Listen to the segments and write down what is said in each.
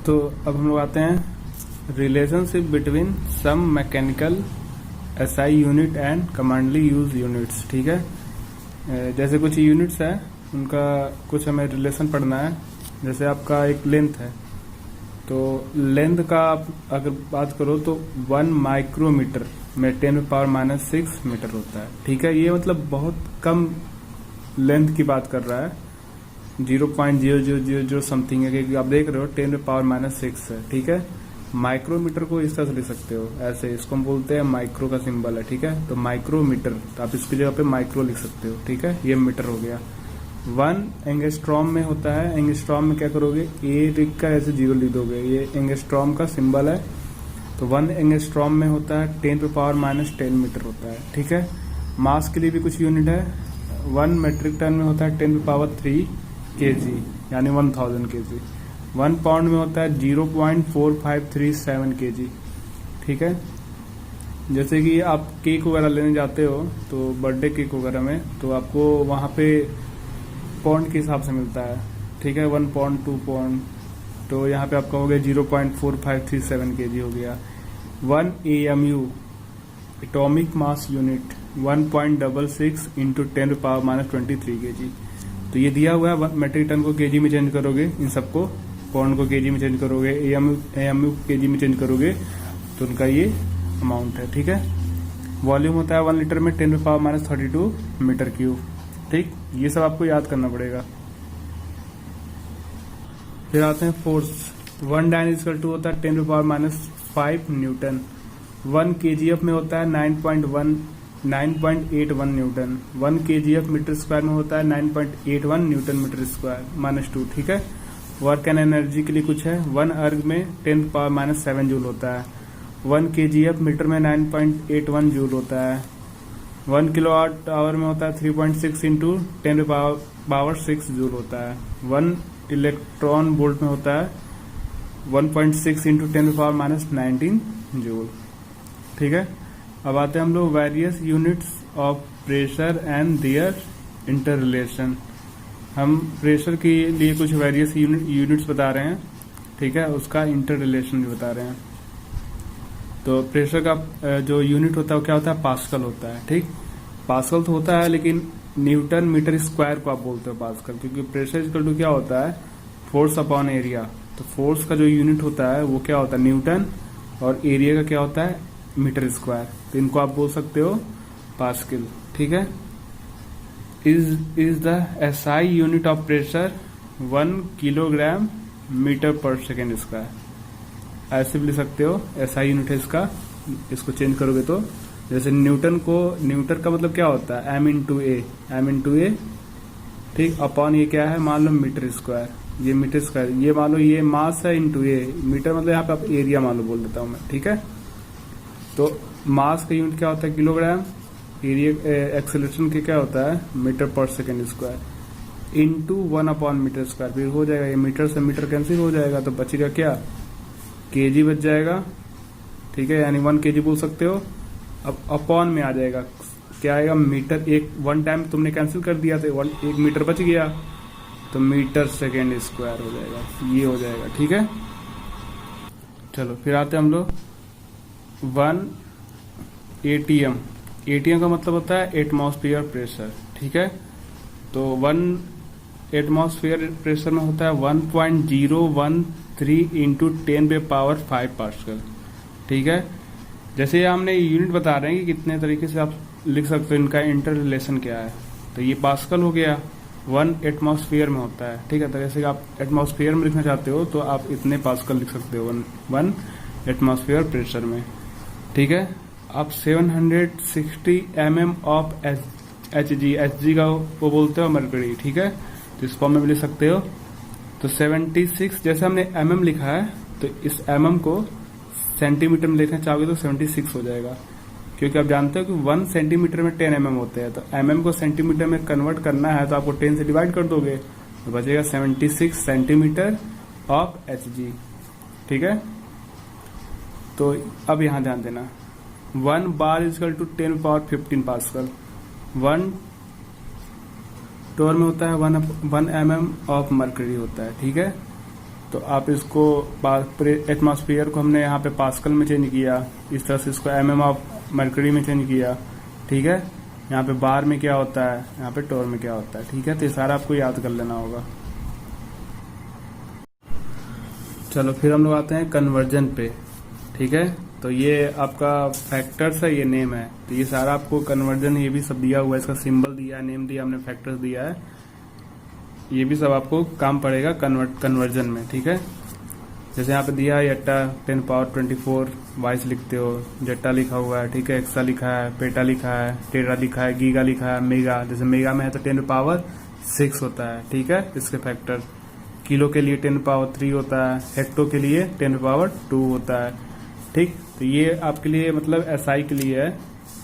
तो अब हम लोग आते हैं relationship between some mechanical SI unit and commonly use units. ठीक है, जैसे कुछ यूनिट्स है उनका कुछ हमें रिलेशन पढ़ना है। जैसे आपका एक लेंथ है, तो लेंथ का आप अगर बात करो तो 1 माइक्रोमीटर में 10⁻⁻6 मीटर होता है। ठीक है, ये मतलब बहुत कम लेंथ की बात कर रहा है, 0.0000 समथिंग है, क्योंकि आप देख रहे हो 10⁻⁻6 है। ठीक है, माइक्रोमीटर को इस तरह से लिख सकते हो, ऐसे इसको हम बोलते हैं माइक्रो का सिंबल है। ठीक है, तो माइक्रोमीटर, तो आप इसकी जगह पे माइक्रो लिख सकते हो। ठीक है, ये मीटर हो गया। 1 एंगस्ट्रॉम में होता है। एंगस्ट्रॉम में क्या करोगे, ए लिख कर ऐसे 0 लिख दोगे, ये एंगस्ट्रॉम का सिंबल है। तो 1 एंगस्ट्रॉम में होता है 10⁻⁻10 मीटर होता है। ठीक है, मास के लिए भी कुछ यूनिट है। 1 मेट्रिक टन में होता है 10⁻³ kg, यानी 1000 kg। 1 पाउंड में होता है 0.4537 kg। ठीक है, जैसे कि आप केक वगैरह लेने जाते हो तो बर्थडे केक वगैरह में, तो आपको वहाँ पे पाउंड के हिसाब से मिलता है। ठीक है, 1 पाउंड 2 पाउंड, तो यहाँ पे आपका हो गया 0.4537 kg हो गया। 1 AMU atomic mass unit 1.66 into 10⁻23 kg। तो ये दिया हुआ है, मेट्रिक टन को केजी में चेंज करोगे, इन सबको पाउंड को केजी में चेंज करोगे, एएमयू केजी में चेंज करोगे, तो उनका ये अमाउंट है। ठीक है, वॉल्यूम होता है 1 लीटर में 10⁻32 मीटर क्यूब। ठीक, ये सब आपको याद करना पड़ेगा। फिर आते हैं फोर्स। 1 डायन इक्वल टू होता है 10⁻5 न्यूटन। 1 kgf में होता है 9.81 न्यूटन। 1 kgf मीटर स्क्वायर में होता है 9.81 न्यूटन मीटर स्क्वायर -2। ठीक है, वर्क एंड एनर्जी के लिए कुछ है। 1 अर्ग में 10⁻7 जूल होता है। 1 kgf मीटर में 9.81 जूल होता है। 1 किलोवाट आवर में होता है 3.6 इंटू 10⁻6 जूल होता है। 1 इलेक्ट्रॉन वोल्ट में होता है 1.6 इंटू 10⁻19 जूल। ठीक है, अब आते हैं हम लोग various units of pressure and their inter relation. हम प्रेशर के लिए कुछ वेरियस यूनिट्स बता रहे हैं। ठीक है, उसका इंटर रिलेशन भी बता रहे हैं। तो प्रेशर का जो यूनिट होता है वो क्या होता है, पास्कल होता है। ठीक, पास्कल तो होता है, लेकिन न्यूटन मीटर स्क्वायर को आप बोलते हो पास्कल, क्योंकि प्रेशर इक्वल टू क्या होता है, फोर्स अपॉन एरिया। तो फोर्स का जो यूनिट होता है वो क्या होता है, न्यूटन, और एरिया का क्या होता है, मीटर स्क्वायर। तो इनको आप बोल सकते हो पास्कल। ठीक है, is the SI unit of pressure 1 kilogram metre पर सेकेंड स्क्वायर। ऐसे भी लिख सकते हो, एसआई यूनिट है इसका। इसको चेंज करोगे तो जैसे न्यूटन का मतलब क्या होता है, m इंटू ए। ठीक, अपॉन ये क्या है, मान लो मीटर स्क्वायर, ये मीटर स्क्वायर, ये मान लो ये मास है इंटू ए, मीटर मतलब यहाँ पे आप एरिया मान लो बोल देता हूँ मैं। ठीक है, तो मास का यूनिट क्या होता है, किलोग्राम, एरिया एक्सेलरेशन के क्या होता है, मीटर पर second square, into 1 upon metre square. फिर हो जाएगा, ये मीटर से मीटर कैंसिल हो जाएगा, तो बचेगा क्या, केजी बच जाएगा। ठीक है, यानी 1 kg बोल सकते हो। अब अपॉन में आ जाएगा, क्या आएगा, मीटर, एक 1 टाइम तुमने कैंसिल कर दिया तो 1 मीटर बच गया, तो मीटर सेकेंड स्क्वायर हो जाएगा, ये हो जाएगा। ठीक है, चलो फिर आते हैं हम लोग 1 ATM। ATM का मतलब होता है एटमॉस्फेयर प्रेशर। ठीक है, तो 1 एटमॉस्फेयर प्रेशर में होता है 1.013 इंटू 10⁵ पास्कल। ठीक है, जैसे हमने यूनिट बता रहे हैं कि कितने तरीके से आप लिख सकते हो, इनका इंटर रिलेशन क्या है। तो ये पास्कल हो गया, 1 एटमॉस्फेयर में होता है। ठीक है, तो जैसे आप एटमॉस्फेयर में लिखना चाहते हो तो आप इतने पास्कल लिख सकते हो 1 एटमॉस्फेयर प्रेशर में। ठीक है, आप 760 mm ऑफ Hg का वो बोलते हो मरकरी। ठीक है, तो इस फॉर्म में भी लिख सकते हो। तो 76, जैसे हमने mm लिखा है, तो इस mm को सेंटीमीटर में लिखना चाहोगे तो 76 हो जाएगा, क्योंकि आप जानते हो कि 1 सेंटीमीटर में 10 mm होते हैं। तो mm को सेंटीमीटर में कन्वर्ट करना है तो आपको 10 से डिवाइड कर दोगे, तो बचेगा 76 सेंटीमीटर ऑफ Hg। ठीक है, तो अब यहां ध्यान देना, 1 बार इक्वल टू 10⁻15 पास्कल। 1 टोर में होता है 1 mm ऑफ मर्करी होता है। ठीक है, तो आप इसको एटमॉस्फेयर को हमने यहाँ पे पास्कल में चेंज किया, इस तरह से इसको mm ऑफ मरकरी में चेंज किया, ठीक है। यहाँ पे बार में क्या होता है, यहाँ पे टोर में क्या होता है, ठीक है। तो ये सारा आपको याद कर लेना होगा। चलो फिर हम लोग आते हैं कन्वर्जन पे, ठीक है। तो ये आपका फैक्टर्स है, ये नेम है। तो ये सारा आपको कन्वर्जन, ये भी सब दिया हुआ है, इसका सिंबल दिया है, नेम दिया हमने, फैक्टर्स दिया है, ये भी सब आपको काम पड़ेगा कन्वर्जन में, ठीक है। जैसे यहाँ पे दिया है यट्टा 10 पावर 24 वाइस लिखते हो, जट्टा लिखा हुआ है, ठीक है, एक्सा लिखा है, पेटा लिखा है, टेरा लिखा है, गीगा लिखा है, मेगा, जैसे मेगा में है तो 10 पावर 6 होता है, ठीक है, इसके फैक्टर। किलो के लिए 10 पावर 3 होता है, हेक्टो के लिए 10 पावर 2 होता है, ठीक। तो ये आपके लिए मतलब एसआई के लिए है।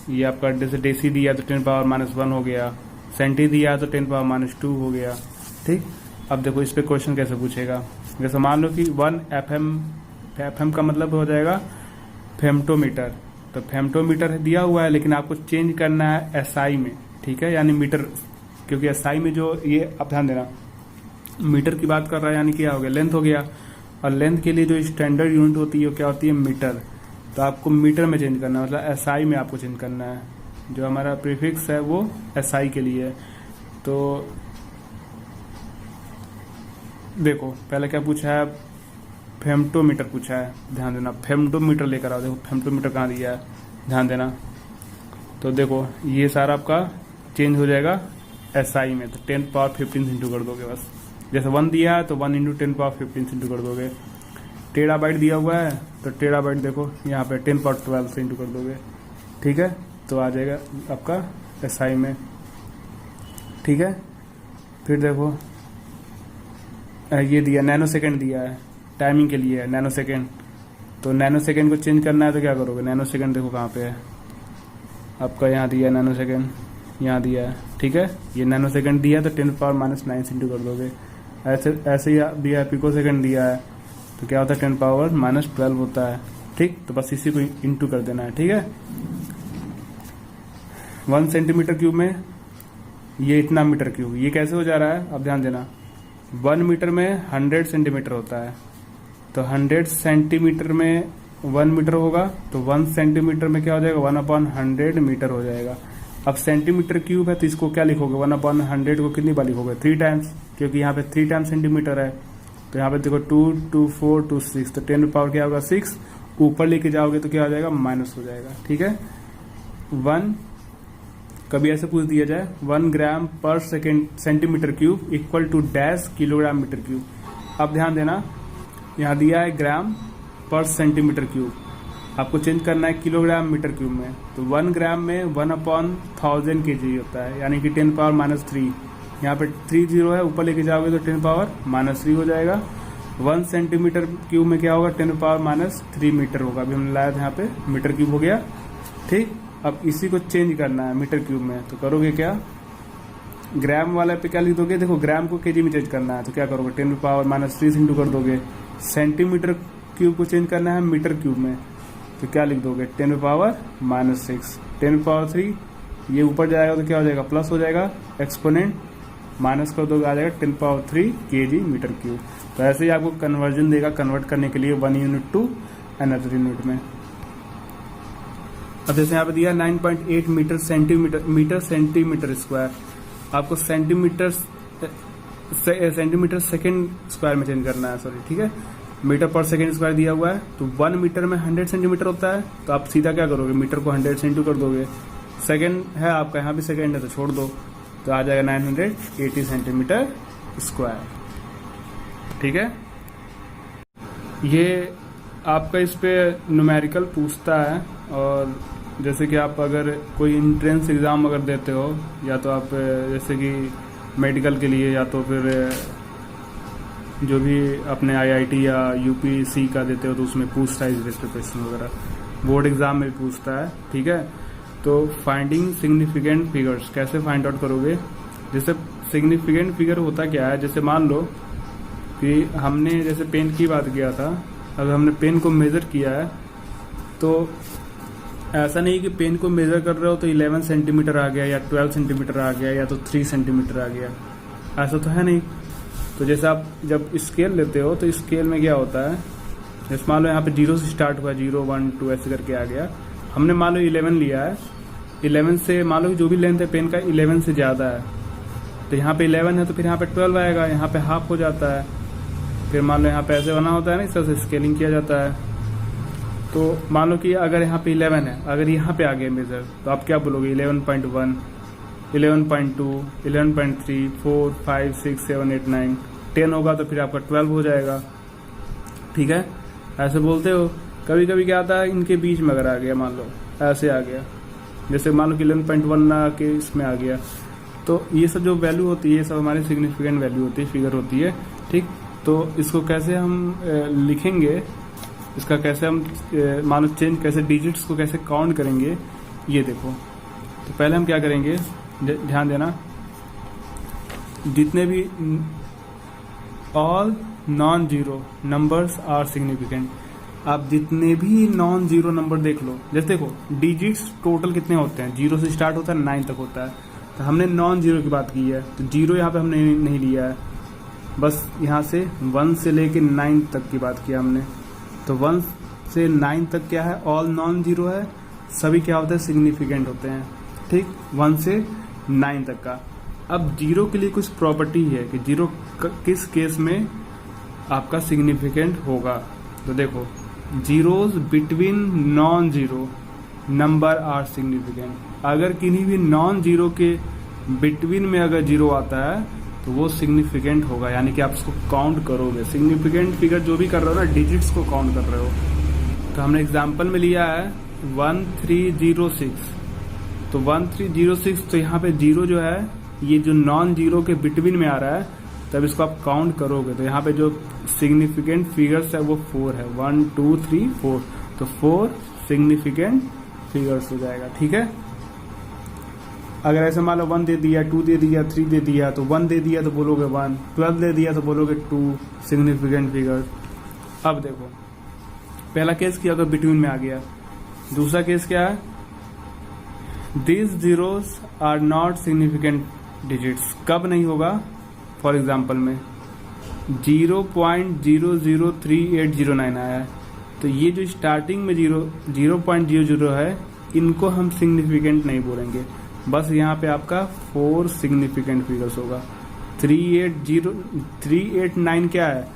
ये आपका जैसे डेसी दिया तो 10 पावर -1 हो गया, सेंटी दिया तो 10 पावर -2 हो गया, ठीक। अब देखो इस पे क्वेश्चन कैसे पूछेगा। जैसे मान लो कि 1 एफएम का मतलब हो जाएगा फेम्टोमीटर। तो फेम्टोमीटर दिया हुआ है, लेकिन आपको चेंज करना है एसआई में, ठीक है, यानी मीटर, क्योंकि एसआई में जो ये आप ध्यान देना, मीटर की बात कर रहा है, यानी क्या हो गया, लेंथ हो गया। और लेंथ के लिए जो स्टैंडर्ड यूनिट होती है वो क्या होती है, मीटर। तो आपको मीटर में चेंज करना है, मतलब एसआई में आपको चेंज करना है। जो हमारा प्रीफिक्स है वो एसआई के लिए है। तो देखो पहले क्या पूछा है, फेम्टोमीटर पूछा है, ध्यान देना, फेम्टोमीटर लेकर आओ। देखो फेम्टोमीटर कहाँ दिया है, ध्यान देना। तो देखो ये सारा आपका चेंज हो जाएगा एसआई में। तो 10 पावर 15 इंटू कर दोगे बस। जैसे 1 दिया है तो 1 इंटू 10 पावर 15 इंटू कर दोगे। टेराबाइट दिया हुआ है तो टेराबाइट देखो यहाँ पे 10 पावर 12 से इंटू कर दोगे, ठीक है। तो आ जाएगा आपका एसआई में, ठीक है। फिर देखो ये दिया, नैनो सेकेंड दिया है, टाइमिंग के लिए है नैनो सेकेंड। तो नैनो सेकेंड को चेंज करना है तो क्या करोगे, नैनो सेकेंड देखो कहाँ पे है आपका, यहाँ दिया है नैनो सेकेंड, यहाँ दिया है, ठीक है। ये नैनो सेकेंड दिया है तो 10 पावर -9 इंटू कर दोगे। ऐसे ही दिया है, पिको सेकेंड दिया है तो क्या होता है 10 पावर -12 होता है, ठीक। तो बस इसी को इंटू कर देना है, ठीक है। 1 सेंटीमीटर क्यूब में ये इतना मीटर क्यूब, ये कैसे हो जा रहा है, अब ध्यान देना। 1 मीटर में 100 सेंटीमीटर होता है, तो 100 सेंटीमीटर में 1 मीटर होगा, तो 1 सेंटीमीटर में क्या हो जाएगा, 1/100 मीटर हो जाएगा। अब सेंटीमीटर क्यूब है तो इसको क्या लिखोगे, 1/100 को कितनी बार लिखोगे, 3 टाइम्स, क्योंकि यहाँ पे 3 टाइम्स सेंटीमीटर है। तो यहाँ पे देखो 2, 2, 4, 2, 6, तो 10 पावर क्या होगा 6, ऊपर लेके जाओगे तो क्या हो जाएगा, माइनस हो जाएगा, ठीक है। 1 कभी ऐसे पूछ दिया जाए 1 ग्राम पर centimetre cube equal to dash kilogram metre cube. अब ध्यान देना, यहाँ दिया है ग्राम पर सेंटीमीटर क्यूब, आपको चेंज करना है किलोग्राम मीटर क्यूब में। तो 1 ग्राम में 1/1000 kg होता है, यानी कि 10 पावर -3। यहाँ पे 3 0 है, ऊपर लेके जाओगे तो 10 पावर -3 हो जाएगा। 1 सेंटीमीटर क्यूब में क्या होगा, 10 पावर -3 मीटर होगा। अभी हमने लाया था यहाँ पे मीटर क्यूब हो गया, ठीक। अब इसी को चेंज करना है मीटर क्यूब में, तो करोगे क्या, ग्राम वाले पे क्या लिख दोगे, देखो ग्राम को केजी में चेंज करना है तो क्या करोगे, 10 पावर -3 इंटू कर दोगे। सेंटीमीटर क्यूब को चेंज करना है मीटर क्यूब में, तो क्या लिख दोगे, 10 पावर -6, 10 पावर 3, ये ऊपर जाएगा तो क्या हो जाएगा, प्लस हो जाएगा, एक्सपोनेंट माइनस कर दोगे, आ जाएगा 10 पावर 3 kg मीटर क्यूब। तो ऐसे ही आपको कन्वर्जन देगा, कन्वर्ट करने के लिए 1 यूनिट टू अनदर यूनिट में। अब जैसे यहाँ पे दिया 9.8 मीटर सेंटीमीटर स्क्वायर, आपको सेंटीमीटर सेकेंड स्क्वायर में चेंज करना है, सॉरी, ठीक है। मीटर पर सेकेंड स्क्वायर दिया हुआ है, तो 1 मीटर में 100 सेंटीमीटर होता है, तो आप सीधा क्या करोगे, मीटर को 100 से इंटू कर दोगे। सेकेंड है आपका, यहाँ भी सेकेंड है तो छोड़ दो, तो आ जाएगा 980 सेंटीमीटर स्क्वायर, ठीक है। ये आपका इस पे न्यूमेरिकल पूछता है, और जैसे कि आप अगर कोई एंट्रेंस एग्ज़ाम अगर देते हो, या तो आप जैसे कि मेडिकल के लिए, या तो फिर जो भी अपने आईआईटी या यूपीसी का देते हो, तो उसमें पूछता है इस पे क्वेश्चन वगैरह, बोर्ड एग्जाम में भी पूछता है, ठीक है। तो फाइंडिंग सिग्निफिकेंट फिगर्स कैसे फाइंड आउट करोगे, जैसे सिग्निफिकेंट फिगर होता क्या है, जैसे मान लो कि हमने जैसे पेन की बात किया था, अगर हमने पेन को मेजर किया है, तो ऐसा नहीं कि पेन को मेजर कर रहे हो तो 11 सेंटीमीटर आ गया, या 12 सेंटीमीटर आ गया, या तो 3 सेंटीमीटर आ गया, ऐसा तो है नहीं। तो जैसे आप जब स्केल लेते हो तो स्केल में क्या होता है, जैसे मान लो यहाँ पे 0 से स्टार्ट हुआ, 0 1 2 ऐसे करके आ गया। हमने मान लो 11 लिया है, 11 से मान लो जो भी लेंथ है पेन का 11 से ज़्यादा है, तो यहाँ पे 11 है तो फिर यहाँ पे 12 आएगा, यहाँ पे हाफ हो जाता है। फिर मान लो यहाँ पे ऐसे बना होता है ना, इस तरह से स्केलिंग किया जाता है। तो मान लो कि अगर यहाँ पे 11 है, अगर यहाँ पे आ गया मेजर, तो आप क्या बोलोगे 11.1, 11.2, 11.3, 4, 5, 6, 7, 8, 9, 10 होगा तो फिर आपका 12 हो जाएगा। ठीक है, ऐसे बोलते हो। कभी कभी क्या आता है, इनके बीच में अगर आ गया, मान लो ऐसे आ गया, जैसे मान लो कि 11.1 ना के इसमें आ गया, तो ये सब जो वैल्यू होती है ये सब हमारी सिग्निफिकेंट वैल्यू होती है, फिगर होती है। ठीक, तो इसको कैसे हम लिखेंगे, इसका कैसे हम मान लो चेंज, कैसे डिजिट्स को कैसे काउंट करेंगे, ये देखो। तो पहले हम क्या करेंगे, ध्यान देना, जितने भी all non zero numbers are significant. आप जितने भी नॉन जीरो नंबर देख लो, जैसे देखो डिजिट्स टोटल कितने होते हैं, 0 से स्टार्ट होता है 9 तक होता है, तो हमने नॉन जीरो की बात की है, तो 0 यहाँ पे हमने नहीं लिया है, बस यहाँ से 1 से लेके 9 तक की बात किया हमने। तो 1 से 9 तक क्या है, ऑल नॉन जीरो है, सभी क्या होते हैं, सिग्निफिकेंट होते हैं। ठीक, 1 से 9 तक का। अब 0 के लिए कुछ प्रॉपर्टी है कि 0 किस केस में आपका सिग्निफिकेंट होगा। तो देखो, zeros between non zero number are significant. अगर किन्हीं भी नॉन जीरो के बिटवीन में अगर 0 आता है तो वो सिग्निफिकेंट होगा, यानी कि आप इसको काउंट करोगे। सिग्निफिकेंट फिगर जो भी कर रहे हो ना, डिजिट्स को काउंट कर रहे हो। तो हमने एग्जाम्पल में लिया है 1306, तो 1306, तो यहाँ पे 0 जो है, ये जो नॉन जीरो के बिटवीन में आ रहा है, तब इसको आप काउंट करोगे तो यहाँ पे जो सिग्निफिकेंट फिगर्स है वो 4 है, 1 2 3 4, तो 4 सिग्निफिकेंट फिगर्स हो जाएगा। ठीक है, अगर ऐसे मान लो 1 दे दिया, 2 दे दिया, 3 दे दिया, तो 1 दे दिया तो बोलोगे 1, 12 दे दिया तो बोलोगे 2 सिग्निफिकेंट फिगर। अब देखो, पहला केस किया तो बिटवीन में आ गया, दूसरा केस क्या है, These zeros are not significant digits। कब नहीं होगा, फॉर एग्जाम्पल में 0.003809 आया है, तो ये जो स्टार्टिंग में 0.00 है, इनको हम सिग्निफिकेंट नहीं बोलेंगे, बस यहाँ पे आपका 4 सिग्निफिकेंट फिगर्स होगा। 389 क्या है,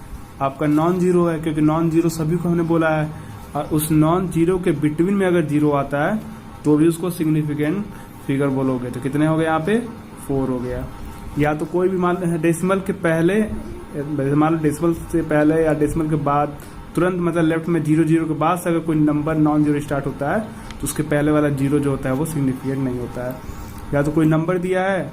आपका नॉन जीरो है, क्योंकि नॉन जीरो सभी को हमने बोला है, और उस नॉन जीरो के बिटवीन में अगर 0 आता है तो भी उसको सिग्निफिकेंट फिगर बोलोगे। तो कितने हो गए यहाँ पे, 4 हो गया। या तो कोई भी मान डेसिमल के पहले, मान लो डेसिमल से पहले या डेसिमल के बाद तुरंत, मतलब लेफ्ट में 0 के बाद से अगर कोई नंबर नॉन जीरो स्टार्ट होता है तो उसके पहले वाला 0 जो होता है वो सिग्निफिकेंट नहीं होता है। या तो कोई नंबर दिया है,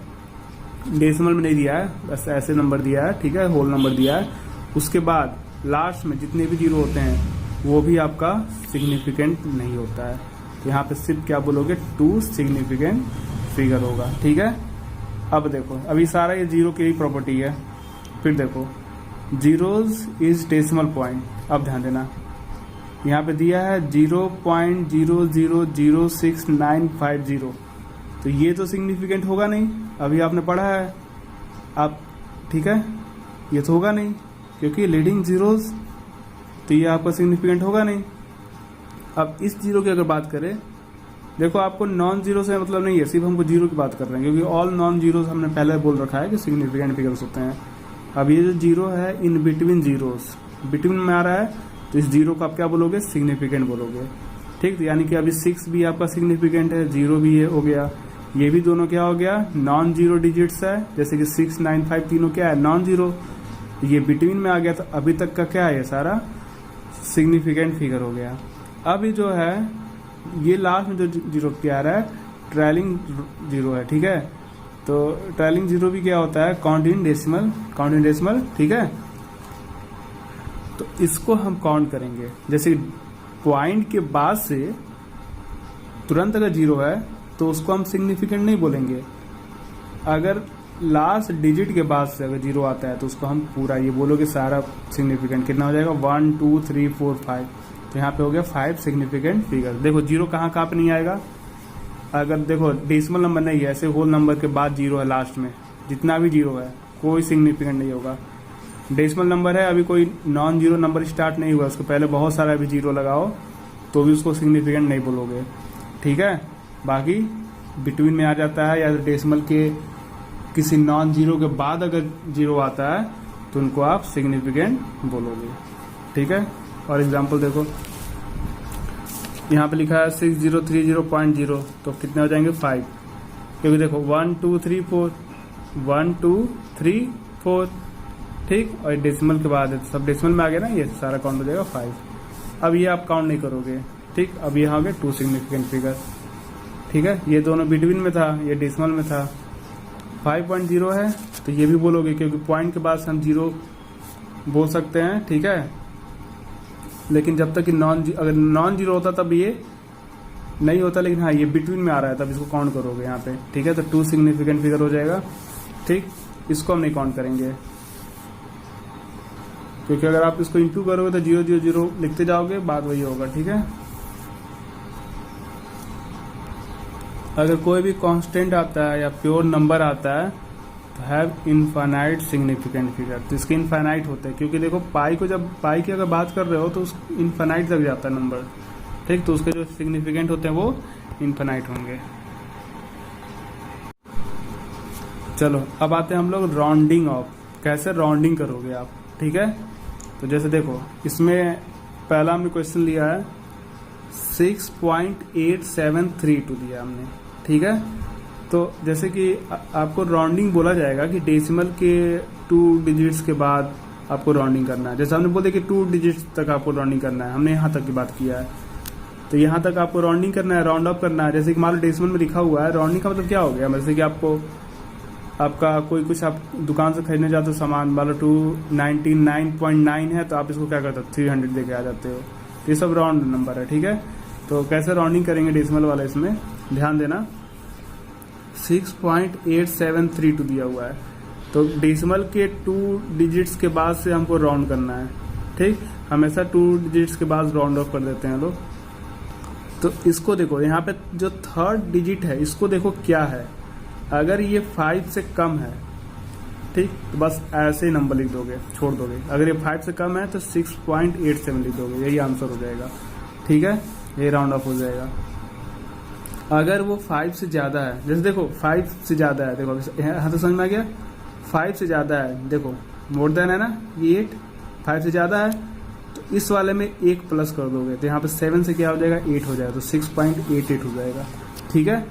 डेसिमल में नहीं दिया है, बस ऐसे नंबर दिया है, ठीक है, होल नंबर दिया है, उसके बाद लास्ट में जितने भी 0 होते हैं वो भी आपका सिग्निफिकेंट नहीं होता है। यहाँ पे सिर्फ क्या बोलोगे, 2 सिग्निफिकेंट फिगर होगा। ठीक है, अब देखो, अभी सारा ये 0 की ही प्रॉपर्टी है। फिर देखो, जीरोज इज डेसिमल पॉइंट। अब ध्यान देना, यहाँ पे दिया है 0.000690, तो ये तो सिग्निफिकेंट होगा नहीं, अभी आपने पढ़ा है आप, ठीक है, ये तो होगा नहीं क्योंकि लीडिंग जीरोज, तो ये आपका सिग्निफिकेंट होगा नहीं। अब इस 0 की अगर बात करें, देखो आपको नॉन जीरो से मतलब नहीं है, सिर्फ हमको 0 की बात कर रहे हैं, क्योंकि ऑल नॉन जीरोस हमने पहले बोल रखा है कि सिग्निफिकेंट फिगर्स होते हैं। अब ये जो 0 है, इन बिटवीन जीरोस, बिटवीन में आ रहा है, तो इस 0 को आप क्या बोलोगे, सिग्निफिकेंट बोलोगे। ठीक, तो यानी कि अभी 6 भी आपका सिग्निफिकेंट है, 0 भी हो गया, ये भी दोनों क्या हो गया, नॉन जीरो डिजिट्स है, जैसे कि 6 9 5 तीनों क्या है, नॉन जीरो, ये बिटवीन में आ गया, तो अभी तक का क्या है, सारा सिग्निफिकेंट फिगर हो गया। अभी जो है, ये लास्ट में जो 0 क्या आ रहा है, ट्रेलिंग 0 है, ठीक है, तो ट्रेलिंग 0 भी क्या होता है, काउंट इन डेसिमल, ठीक है, तो इसको हम काउंट करेंगे। जैसे पॉइंट के बाद से तुरंत अगर 0 है तो उसको हम सिग्निफिकेंट नहीं बोलेंगे, अगर लास्ट डिजिट के बाद से अगर 0 आता है तो उसको हम पूरा ये बोलोगे सारा सिग्निफिकेंट। कितना हो जाएगा, 1 2 3 4 5, तो यहाँ पे हो गया 5 सिग्निफिकेंट फिगर। देखो 0 कहाँ पे नहीं आएगा, अगर देखो डेसिमल नंबर नहीं है, ऐसे होल नंबर के बाद 0 है लास्ट में, जितना भी 0 है कोई सिग्निफिकेंट नहीं होगा। डेसिमल नंबर है, अभी कोई नॉन जीरो नंबर स्टार्ट नहीं हुआ, उसको पहले बहुत सारा अभी जीरो लगाओ तो भी उसको सिग्निफिकेंट नहीं बोलोगे, ठीक है। बाकी बिटवीन में आ जाता है या डेसिमल के किसी नॉन जीरो के बाद अगर जीरो आता है तो उनको आप सिग्निफिकेंट बोलोगे, ठीक है। और एग्जांपल देखो, यहाँ पे लिखा है 6030.0, तो कितने हो जाएंगे 5, क्योंकि देखो 1 2 3 4 1 2 3 4, ठीक। और डेसिमल के बाद है तो सब डेसिमल में आ गया ना, ये सारा काउंट हो जाएगा 5। अब ये आप काउंट नहीं करोगे, ठीक। अब यहाँ हो गए 2 सिग्निफिकेंट फिगर, ठीक है। ये दोनों बिटवीन में था, ये डेसिमल में था। 5.0 है तो ये भी बोलोगे, क्योंकि पॉइंट के बाद हम जीरो बोल सकते हैं, ठीक है। लेकिन जब तक कि अगर नॉन जीरो होता तब ये नहीं होता, लेकिन हाँ ये बिटवीन में आ रहा है तब इसको काउंट करोगे यहाँ पे, ठीक है। तो 2 सिग्निफिकेंट फिगर हो जाएगा, ठीक। इसको हम नहीं काउंट करेंगे, क्योंकि अगर आप इसको इंटू करोगे तो 0 0 0 लिखते जाओगे, बात वही होगा, ठीक है। अगर कोई भी कांस्टेंट आता है या प्योर नंबर आता है तो हैव इनफाइनाइट सिग्निफिकेंट फिगर, तो इसके इनफाइनाइट होते हैं, क्योंकि देखो पाई को जब पाई की अगर बात कर रहे हो तो इनफाइनाइट तक जाता है नंबर, ठीक। तो उसके जो सिग्निफिकेंट होते हैं वो इनफाइनाइट होंगे। चलो अब आते हैं हम लोग राउंडिंग ऑफ, कैसे राउंडिंग करोगे आप, ठीक है। तो जैसे देखो इसमें पहला हमने क्वेश्चन लिया है 6.872 दिया हमने, ठीक है। तो जैसे कि आपको राउंडिंग बोला जाएगा कि डेसिमल के 2 डिजिट्स के बाद आपको राउंडिंग करना है। जैसे हमने बोले कि 2 डिजिट्स तक आपको राउंडिंग करना है, हमने यहाँ तक की बात किया है, तो यहाँ तक आपको राउंडिंग करना है, राउंड ऑफ करना है। जैसे कि मान लो डेसिमल में लिखा हुआ है, राउंडिंग का मतलब क्या हो गया, जैसे कि आपका कोई कुछ आप दुकान से खरीदने जाते हो सामान, मान लो 299.9 है तो आप इसको क्या करते हो 300 देके आ जाते हो, तो ये सब राउंड नंबर है, ठीक है। तो कैसे राउंडिंग करेंगे डेसिमल वाला, इसमें ध्यान देना। 6.8732 दिया हुआ है, तो डेसिमल के 2 डिजिट्स के बाद से हमको राउंड करना है, ठीक। हमेशा 2 डिजिट्स के बाद राउंड ऑफ कर देते हैं लोग। तो इसको देखो, यहाँ पे जो 3rd डिजिट है इसको देखो क्या है, अगर ये 5 से कम है, ठीक, तो बस ऐसे ही नंबर लिख दोगे, छोड़ दोगे। अगर ये 5 से कम है तो 6.87 लिख दोगे, यही आंसर हो जाएगा, ठीक है। ये राउंड ऑफ हो जाएगा। अगर वो 5 से ज्यादा है, जैसे देखो 5 से ज्यादा है, देखो हाँ तो समझ में आ गया, 5 से ज्यादा है, देखो मोर देन है ना, ये 8 5 से ज्यादा है तो इस वाले में 1 प्लस कर दोगे, तो यहाँ पे 7 से क्या हो जाएगा 8 हो जाएगा, तो 6.88 हो जाएगा, ठीक है।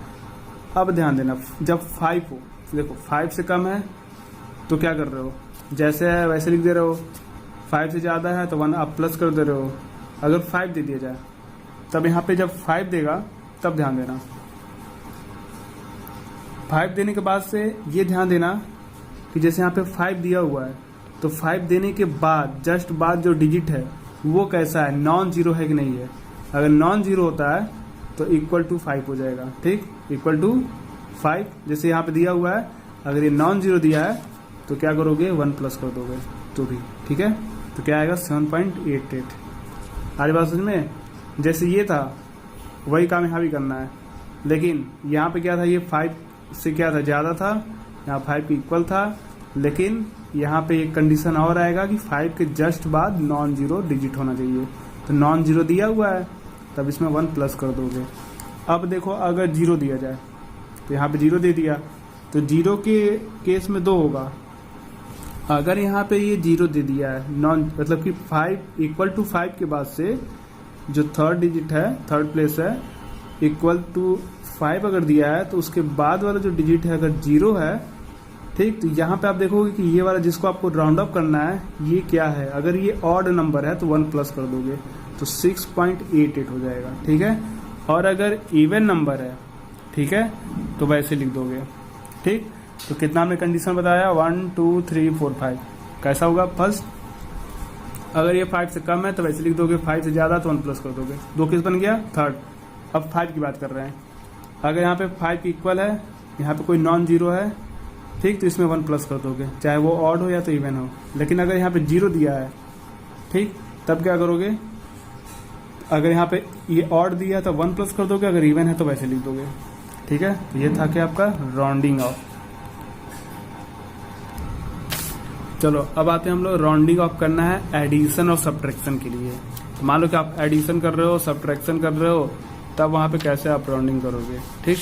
अब ध्यान देना, जब 5 हो, देखो 5 से कम है तो क्या कर रहे हो, जैसे है वैसे लिख दे रहे हो। 5 से ज्यादा है तो 1 आप प्लस कर दे रहे हो। अगर 5 दे दिया जाए तब यहाँ पे जब 5 देगा तब ध्यान देना, 5 देने के बाद से ये ध्यान देना कि जैसे यहाँ पे 5 दिया हुआ है तो 5 देने के बाद जस्ट बाद जो डिजिट है वो कैसा है, नॉन जीरो है कि नहीं है। अगर नॉन जीरो होता है तो इक्वल टू 5 हो जाएगा, ठीक, इक्वल टू 5 जैसे यहाँ पे दिया हुआ है। अगर ये नॉन जीरो दिया है तो क्या करोगे 1 प्लस कर दोगे तो भी, ठीक है। तो क्या आएगा 7.88। आज बात समझ में, जैसे ये था वही काम यहाँ भी करना है, लेकिन यहाँ पे क्या था, ये 5 से क्या था ज्यादा था, यहाँ 5 इक्वल था, लेकिन यहाँ पे एक कंडीशन और आएगा कि 5 के जस्ट बाद नॉन जीरो डिजिट होना चाहिए। तो नॉन जीरो दिया हुआ है तब इसमें 1 प्लस कर दोगे। अब देखो अगर 0 दिया जाए तो यहाँ पे 0 दे दिया, तो 0 के केस में 2 होगा। अगर यहाँ पे ये 0 दे दिया है, नॉन मतलब कि 5 इक्वल टू 5 के बाद से जो 3rd डिजिट है, 3rd प्लेस है, इक्वल टू 5 अगर दिया है तो उसके बाद वाला जो डिजिट है अगर 0 है, ठीक, तो यहाँ पे आप देखोगे कि ये वाला जिसको आपको राउंड अप करना है ये क्या है, अगर ये ऑड नंबर है तो 1 प्लस कर दोगे तो 6.88 हो जाएगा, ठीक है। और अगर इवन नंबर है, ठीक है, तो वैसे लिख दोगे, ठीक। तो कितना हमने कंडीशन बताया 1 2 3 4 5 कैसा होगा। फर्स्ट अगर ये 5 से कम है तो वैसे लिख दोगे, 5 से ज्यादा तो 1 प्लस कर दोगे, 2 किस बन गया 3rd। अब 5 की बात कर रहे हैं, अगर यहाँ पे 5 इक्वल है, यहाँ पे कोई नॉन जीरो है, ठीक, तो इसमें 1 प्लस कर दोगे, चाहे वो ऑड हो या तो इवन हो। लेकिन अगर यहाँ पे 0 दिया है, ठीक, तब क्या करोगे, अगर यहाँ पे ये ऑड दिया तो 1 प्लस कर दोगे, अगर इवन है तो वैसे लिख दोगे, ठीक है। तो ये था कि आपका राउंडिंग ऑफ। चलो अब आते हैं हम लोग राउंडिंग ऑफ करना है एडिशन और सब्ट्रैक्शन के लिए। तो मान लो कि आप एडिशन कर रहे हो, सब्ट्रैक्शन कर रहे हो, तब वहां पे कैसे आप राउंडिंग करोगे। ठीक,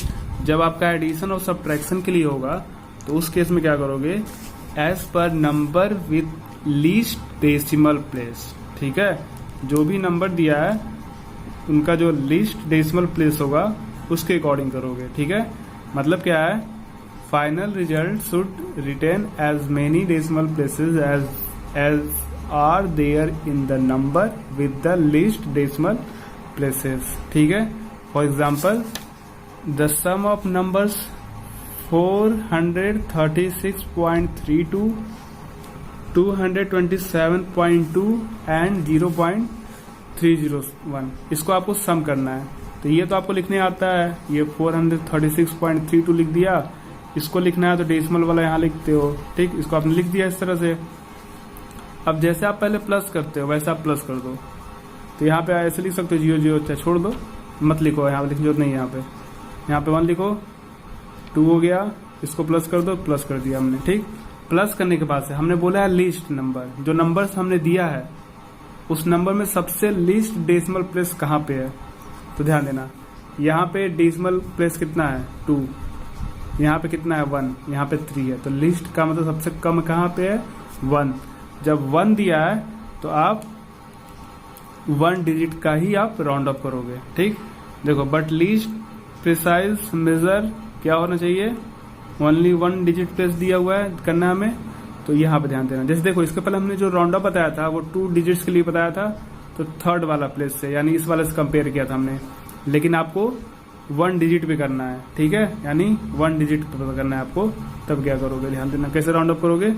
जब आपका एडिशन और सब्ट्रैक्शन के लिए होगा तो उस केस में क्या करोगे, एज पर number with least decimal place. ठीक है, जो भी नंबर दिया है उनका जो लीस्ट डेसिमल प्लेस होगा उसके अकॉर्डिंग करोगे। ठीक है, मतलब क्या है, final result should retain as many decimal places as are there in the number with the least decimal places. ठीक है, for example the sum of numbers 436.32, 227.2 and 0.301, इसको आपको सम करना है। तो ये तो आपको लिखने आता है, ये 436.32 लिख दिया, इसको लिखना है तो डेसिमल वाला यहाँ लिखते हो। ठीक, इसको आपने लिख दिया इस तरह से। अब जैसे आप पहले प्लस करते हो वैसे आप प्लस कर दो। तो यहाँ पे ऐसे लिख सकते हो 0 0, छोड़ दो, मत लिखो, यहाँ पे लिखने जरूरत नहीं है। यहाँ पे 1 लिखो, 2 हो गया, इसको प्लस कर दो, प्लस कर दिया हमने। ठीक, प्लस करने के बाद से हमने बोला है लीस्ट नंबर, जो नंबर्स हमने दिया है उस नंबर में सबसे लीस्ट डेसिमल प्लेस कहाँ पे है। तो ध्यान देना, यहाँ पे डेसिमल प्लेस कितना है 2, यहाँ पे कितना है 1, यहाँ पे 3 है। तो लिस्ट का मतलब सबसे कम कहाँ पे है 1। जब 1 दिया है तो आप 1 डिजिट का ही आप राउंड अप करोगे। ठीक, देखो, बट लीस्ट प्रिसाइज मेजर क्या होना चाहिए, ओनली 1 डिजिट प्लेस दिया हुआ है करना हमें। तो यहाँ पे ध्यान देना, जैसे देखो इसके पहले हमने जो राउंड अप बताया था वो 2 डिजिट्स के लिए बताया था, तो थर्ड वाला प्लेस से यानी इस वाले से कंपेयर किया था हमने, लेकिन आपको 1 डिजिट पे करना है। ठीक है, यानी 1 डिजिट पे करना है आपको, तब क्या करोगे, ध्यान देना कैसे राउंड अप करोगे।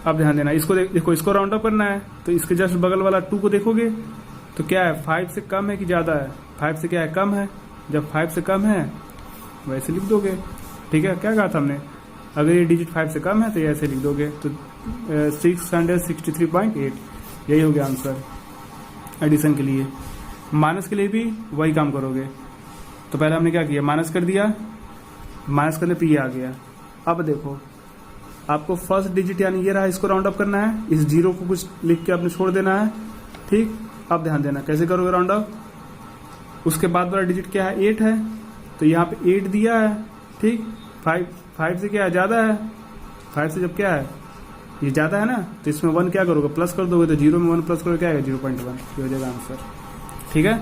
अब ध्यान देना, इसको देखो, इसको राउंड अप करना है तो इसके जस्ट बगल वाला 2 को देखोगे तो क्या है, 5 से कम है कि ज्यादा है, 5 से क्या है, कम है। जब 5 से कम है वैसे लिख दोगे। ठीक है, क्या कहा था हमने, अगर ये डिजिट 5 से कम है तो ये ऐसे लिख दोगे। तो 663.8 यही हो गया आंसर एडिशन के लिए। माइनस के लिए भी वही काम करोगे। तो पहले हमने क्या किया, माइनस कर दिया, माइनस करने पे ये आ गया। अब देखो, आपको फर्स्ट डिजिट यानी ये रहा, इसको राउंड अप करना है, इस 0 को कुछ लिख के आपने छोड़ देना है। ठीक, अब ध्यान देना कैसे करोगे राउंड अप। उसके बाद वाला डिजिट क्या है, 8 है, तो यहाँ पे 8 दिया है। ठीक, 5 से क्या है, ज्यादा है, 5 से जब क्या है, ये ज्यादा है ना, तो इसमें 1 क्या करोगे, प्लस कर दोगे। तो 0 में 1 प्लस करोगे क्या है, 0.1, ये हो जाएगा आंसर। ठीक है,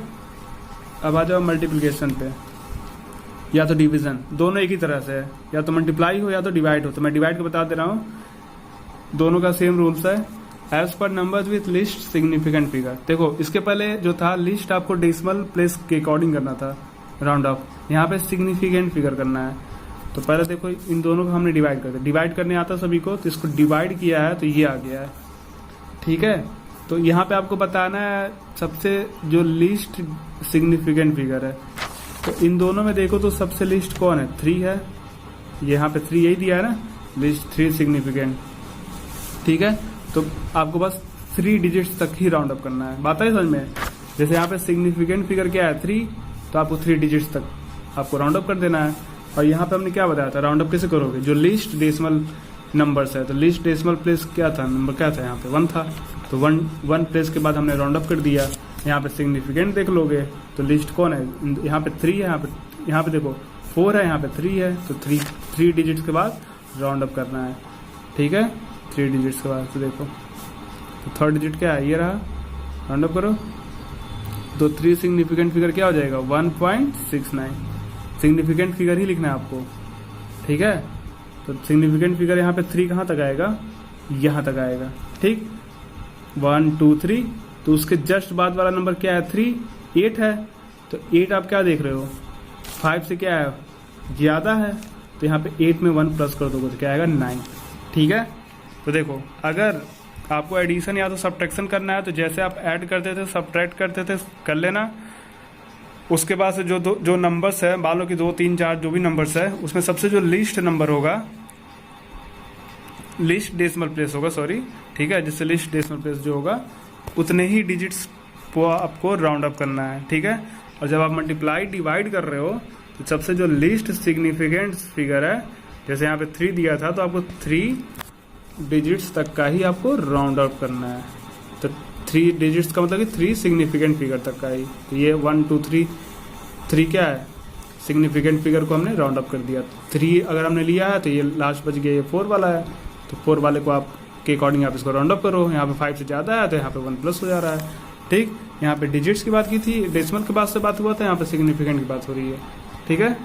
अब आ जाओ मल्टीप्लिकेशन पे या तो डिवीजन, दोनों एक ही तरह से है, या तो मल्टीप्लाई हो या तो डिवाइड हो। तो मैं डिवाइड को बता दे रहा हूँ, दोनों का सेम रूल्स है। एज पर numbers with least significant figure. देखो, इसके पहले जो था लिस्ट आपको डेसिमल प्लेस के अकॉर्डिंग करना था राउंड अप, यहाँ पे सिग्निफिकेंट फिगर करना है। तो पहले देखो इन दोनों को हमने डिवाइड कर दिया, डिवाइड करने आता सभी को, तो इसको डिवाइड किया है तो ये आ गया है। ठीक है, तो यहाँ पे आपको बताना है सबसे जो लीस्ट सिग्निफिकेंट फिगर है। तो इन दोनों में देखो तो सबसे लीस्ट कौन है, 3 है, यहाँ पे 3 यही दिया है ना, लिस्ट 3 सिग्निफिकेंट। ठीक है, तो आपको बस 3 डिजिट्स तक ही राउंड अप करना है। बात है समझ में, जैसे यहाँ पे सिग्निफिकेंट फिगर क्या है 3, तो आपको 3 डिजिट्स तक आपको राउंड अप कर देना है। और यहाँ पे हमने क्या बताया था, राउंड अप कैसे करोगे, जो लीस्ट डेसिमल नंबर्स है, तो लीस्ट डेसिमल प्लेस क्या था, नंबर क्या था, यहाँ पे 1 था, तो 1 प्लेस के बाद हमने राउंड अप कर दिया। यहाँ पे सिग्निफिकेंट देख लोगे तो लिस्ट कौन है, यहाँ पे 3 है, यहाँ पे देखो 4 है, यहाँ पे 3 है, तो 3 डिजिट्स के बाद राउंड अप करना है। ठीक है, 3 डिजिट्स के बाद। तो देखो, तो थर्ड डिजिट क्या है, ये रहा, राउंड अप करो तो 3 सिग्निफिकेंट फिगर क्या हो जाएगा, 1.69। सिग्निफिकेंट फिगर ही लिखना है आपको। ठीक है, तो सिग्निफिकेंट फिगर यहाँ पे 3 कहाँ तक आएगा, यहाँ तक आएगा। ठीक, 1 2 3, तो उसके जस्ट बाद वाला नंबर क्या है, 3, 8 है, तो 8 आप क्या देख रहे हो, 5 से क्या है, ज्यादा है, तो यहाँ पे 8 में 1 प्लस कर दोगे तो क्या आएगा, 9। ठीक है, तो देखो अगर आपको एडिशन या तो सब्ट्रैक्शन करना है तो जैसे आप ऐड करते थे सब्ट्रैक्ट करते थे कर लेना। उसके बाद से जो नंबर्स है, मान लो कि 2 3 4 जो भी नंबर्स है, उसमें सबसे जो लीस्ट नंबर होगा, लिस्ट डेसिमल प्लेस होगा, सॉरी। ठीक है, जिससे लिस्ट डेसिमल प्लेस जो होगा उतने ही डिजिट्स को आपको राउंड अप करना है। ठीक है, और जब आप मल्टीप्लाई डिवाइड कर रहे हो तो सबसे जो लीस्ट सिग्निफिकेंट फिगर है, जैसे यहाँ पे 3 दिया था तो आपको 3 डिजिट्स तक का ही आपको राउंड अप करना है। तो 3 डिजिट्स का मतलब कि 3 सिग्निफिकेंट फिगर तक का ही। तो ये 1 2 3 क्या है, सिग्निफिकेंट फिगर को हमने राउंड अप कर दिया। 3 अगर हमने लिया है तो ये लास्ट बच गया, ये 4 वाला है, तो 4 वाले को आप के अकॉर्डिंग आप इसको राउंड अप करो। यहाँ पे 5 से ज़्यादा है तो यहाँ पे 1 प्लस हो जा रहा है। ठीक, यहाँ पे डिजिट्स की बात की थी, डेसिमल के बाद से बात हुआ था, यहाँ पे सिग्निफिकेंट की बात हो रही है। ठीक है।